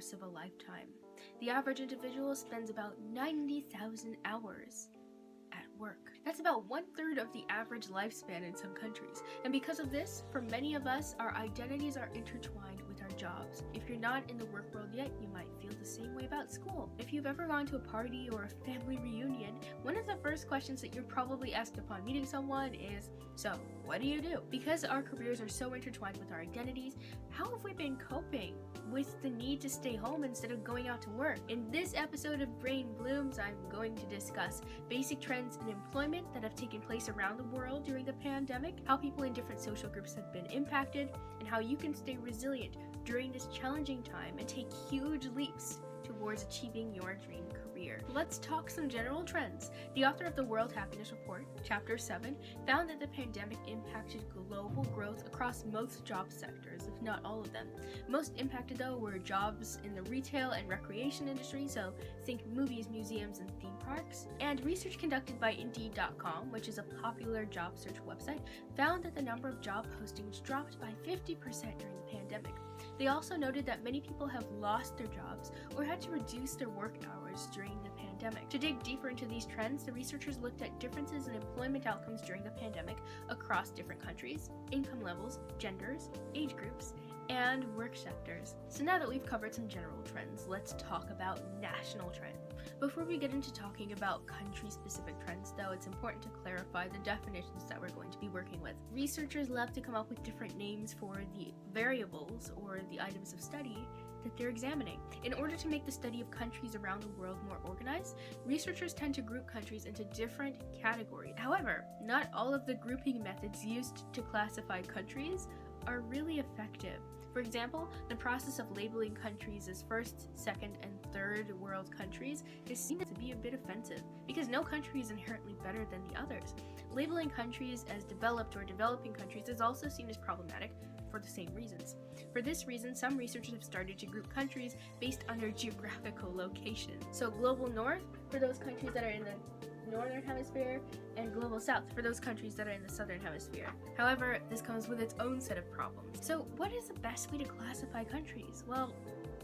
course of a lifetime. The average individual spends about 90,000 hours at work. That's about 1/3 of the average lifespan in some countries. And because of this, for many of us, our identities are intertwined with our jobs. If you're not in the work world yet, you might feel the same way about school. If you've ever gone to a party or a family reunion, one of the first questions that you're probably asked upon meeting someone is, so, what do you do? Because our careers are so intertwined with our identities, how have we been coping with the need to stay home instead of going out to work? In this episode of Brain Blooms, I'm going to discuss basic trends in employment that have taken place around the world during the pandemic, how people in different social groups have been impacted, and how you can stay resilient during this challenging time and take huge leaps towards achieving your dream career. Let's talk some general trends. The author of the World Happiness Report, Chapter 7, found that the pandemic impacted global growth across most job sectors, if not all of them. Most impacted, though, were jobs in the retail and recreation industry, so think movies, museums, and theme parks. And research conducted by Indeed.com, which is a popular job search website, found that the number of job postings dropped by 50% during the pandemic. They also noted that many people have lost their jobs or had to reduce their work hours during the pandemic. To dig deeper into these trends, the researchers looked at differences in employment outcomes during the pandemic across different countries, income levels, genders, age groups, and work sectors. So now that we've covered some general trends, let's talk about national trends. Before we get into talking about country-specific trends, though, it's important to clarify the definitions that we're going to be working with. Researchers love to come up with different names for the variables or the items of study that they're examining. In order to make the study of countries around the world more organized, researchers tend to group countries into different categories. However, not all of the grouping methods used to classify countries are really effective. For example, the process of labeling countries as first, second, and third world countries is seen to be a bit offensive because no country is inherently better than the others. Labeling countries as developed or developing countries is also seen as problematic for the same reasons. For this reason, some researchers have started to group countries based on their geographical location. So global north for those countries that are in the northern hemisphere, and global south for those countries that are in the southern hemisphere. However, this comes with its own set of problems. So what is the best way to classify countries? Well,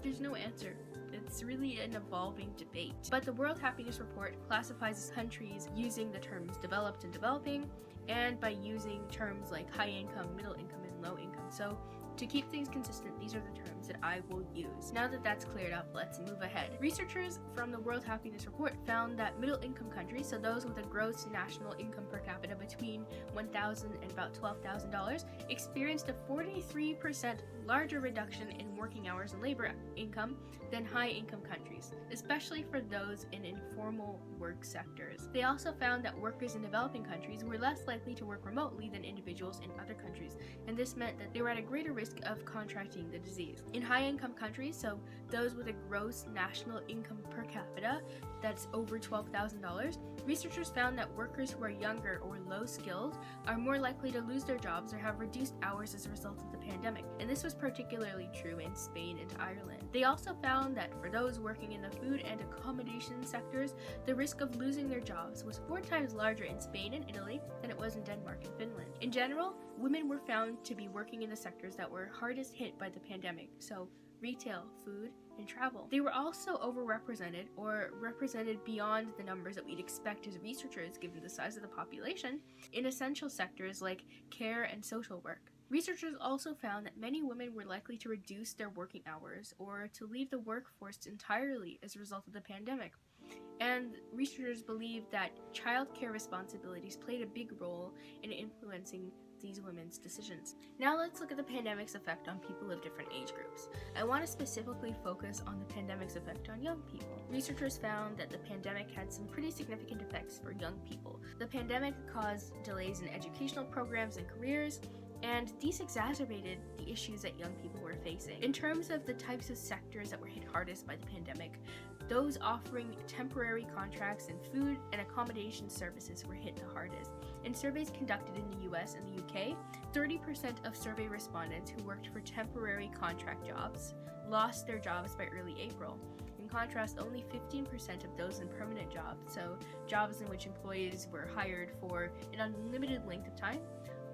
there's no answer. It's really an evolving debate. But the World Happiness Report classifies countries using the terms developed and developing, and by using terms like high income, middle income, and low income. So to keep things consistent, these are the terms that I will use. Now that that's cleared up, let's move ahead. Researchers from the World Happiness Report found that middle-income countries, so those with a gross national income per capita between $1,000 and about $12,000, experienced a 43% larger reduction in working hours and labor income than high-income countries, especially for those in informal work sectors. They also found that workers in developing countries were less likely to work remotely than individuals in other countries, and this meant that they were at a greater risk of contracting the disease. In high-income countries, so those with a gross national income per capita that's over $12,000, researchers found that workers who are younger or low-skilled are more likely to lose their jobs or have reduced hours as a result of the pandemic, and this was particularly true in Spain and Ireland. They also found that for those working in the food and accommodation sectors, the risk of losing their jobs was 4 times larger in Spain and Italy than it was in Denmark and Finland. In general, women were found to be working in the sectors that were hardest hit by the pandemic, so retail, food, and travel. They were also overrepresented or represented beyond the numbers that we'd expect as researchers given the size of the population in essential sectors like care and social work. Researchers also found that many women were likely to reduce their working hours or to leave the workforce entirely as a result of the pandemic. And researchers believe that childcare responsibilities played a big role in influencing these women's decisions. Now let's look at the pandemic's effect on people of different age groups. I want to specifically focus on the pandemic's effect on young people. Researchers found that the pandemic had some pretty significant effects for young people. The pandemic caused delays in educational programs and careers, and these exacerbated the issues that young people were facing. In terms of the types of sectors that were hit hardest by the pandemic, those offering temporary contracts in food and accommodation services were hit the hardest. In surveys conducted in the US and the UK, 30% of survey respondents who worked for temporary contract jobs lost their jobs by early April. In contrast, only 15% of those in permanent jobs, so jobs in which employees were hired for an unlimited length of time,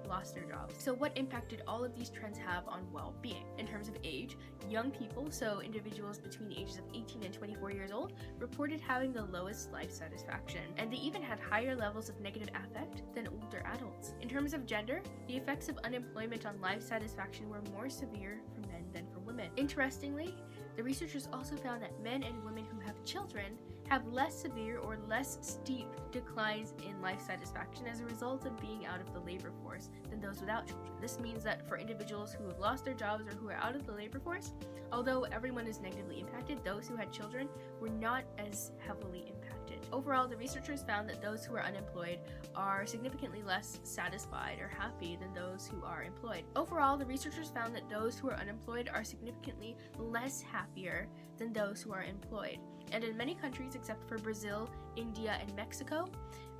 lost their jobs. So what impact did all of these trends have on well-being? In terms of age, young people, so individuals between the ages of 18 and 24 years old, reported having the lowest life satisfaction, and they even had higher levels of negative affect than older adults. In terms of gender, the effects of unemployment on life satisfaction were more severe for men than for women. Interestingly, the researchers also found that men and women who have children have less severe or less steep declines in life satisfaction as a result of being out of the labor force than those without children. This means that for individuals who have lost their jobs or who are out of the labor force, although everyone is negatively impacted, those who had children were not as heavily impacted. Overall, the researchers found that those who are unemployed are significantly less satisfied or happy than those who are employed. Overall, the researchers found that those who are unemployed are significantly less happier than those who are employed. And in many countries, except for Brazil, India, and Mexico,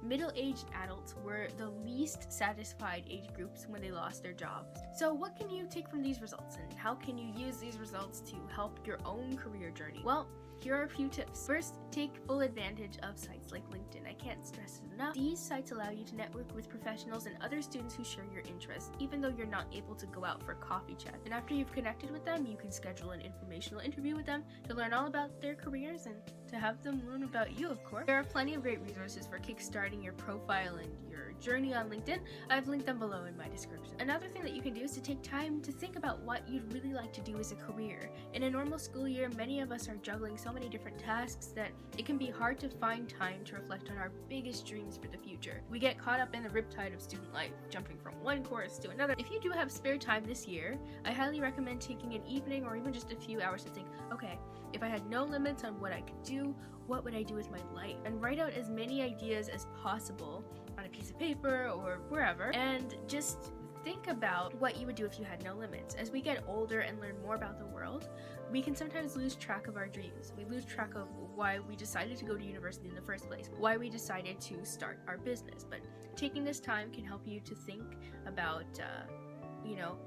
middle-aged adults were the least satisfied age groups when they lost their jobs. So what can you take from these results, and how can you use these results to help your own career journey? Well, here are a few tips. First, take full advantage of sites like LinkedIn. I can't stress it enough. These sites allow you to network with professionals and other students who share your interests, even though you're not able to go out for coffee chat. And after you've connected with them, you can schedule an informational interview with them to learn all about their careers and to have them learn about you, of course. There are plenty of great resources for kickstarting your profile and your journey on LinkedIn. I've linked them below in my description. Another thing that you can do is to take time to think about what you'd really like to do as a career. In a normal school year, many of us are juggling so many different tasks that it can be hard to find time to reflect on our biggest dreams for the future. We get caught up in the riptide of student life, jumping from one course to another. If you do have spare time this year, I highly recommend taking an evening or even just a few hours to think, okay, if I had no limits on what I could do, what would I do with my life? And write out as many ideas as possible on a piece of paper or wherever, and just think about what you would do if you had no limits. As we get older and learn more about the world, we can sometimes lose track of our dreams. We lose track of why we decided to go to university in the first place, why we decided to start our business. But taking this time can help you to think about,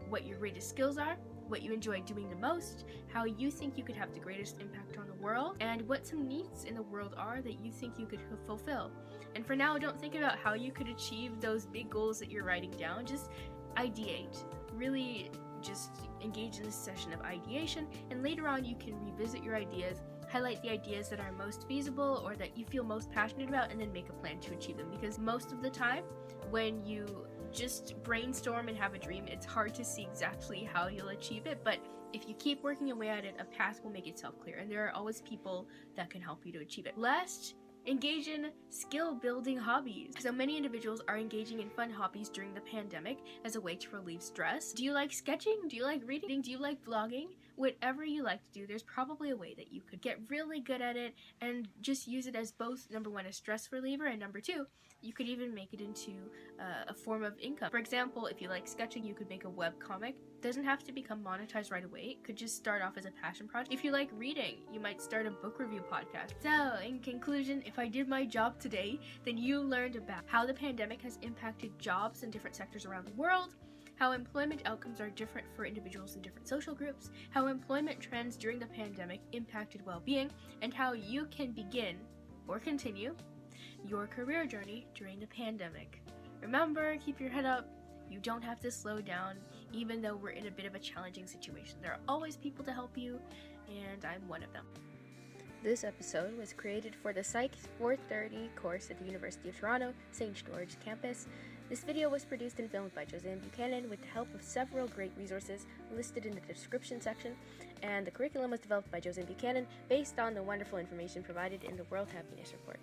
what your greatest skills are, what you enjoy doing the most, how you think you could have the greatest impact on the world, and what some needs in the world are that you think you could fulfill. And for now, don't think about how you could achieve those big goals that you're writing down. Just ideate. Really just engage in this session of ideation, and later on you can revisit your ideas, highlight the ideas that are most feasible or that you feel most passionate about, and then make a plan to achieve them. Because most of the time, when you just brainstorm and have a dream, it's hard to see exactly how you'll achieve it, but if you keep working away at it, a path will make itself clear, and there are always people that can help you to achieve it. Last, engage in skill-building hobbies. So many individuals are engaging in fun hobbies during the pandemic as a way to relieve stress. Do you like sketching? Do you like reading? Do you like vlogging? Whatever you like to do, there's probably a way that you could get really good at it and just use it as both, number one, a stress reliever, and number two, you could even make it into a form of income. For example, if you like sketching, you could make a web comic. It doesn't have to become monetized right away. It could just start off as a passion project. If you like reading, you might start a book review podcast. So, in conclusion, if I did my job today, then you learned about how the pandemic has impacted jobs in different sectors around the world, how employment outcomes are different for individuals in different social groups, how employment trends during the pandemic impacted well-being, and how you can begin or continue your career journey during the pandemic. Remember, keep your head up. You don't have to slow down, even though we're in a bit of a challenging situation. There are always people to help you, and I'm one of them. This episode was created for the Psych 430 course at the University of Toronto, St. George campus. This video was produced and filmed by Joseanne Buchanan with the help of several great resources listed in the description section, and the curriculum was developed by Joseanne Buchanan based on the wonderful information provided in the World Happiness Report.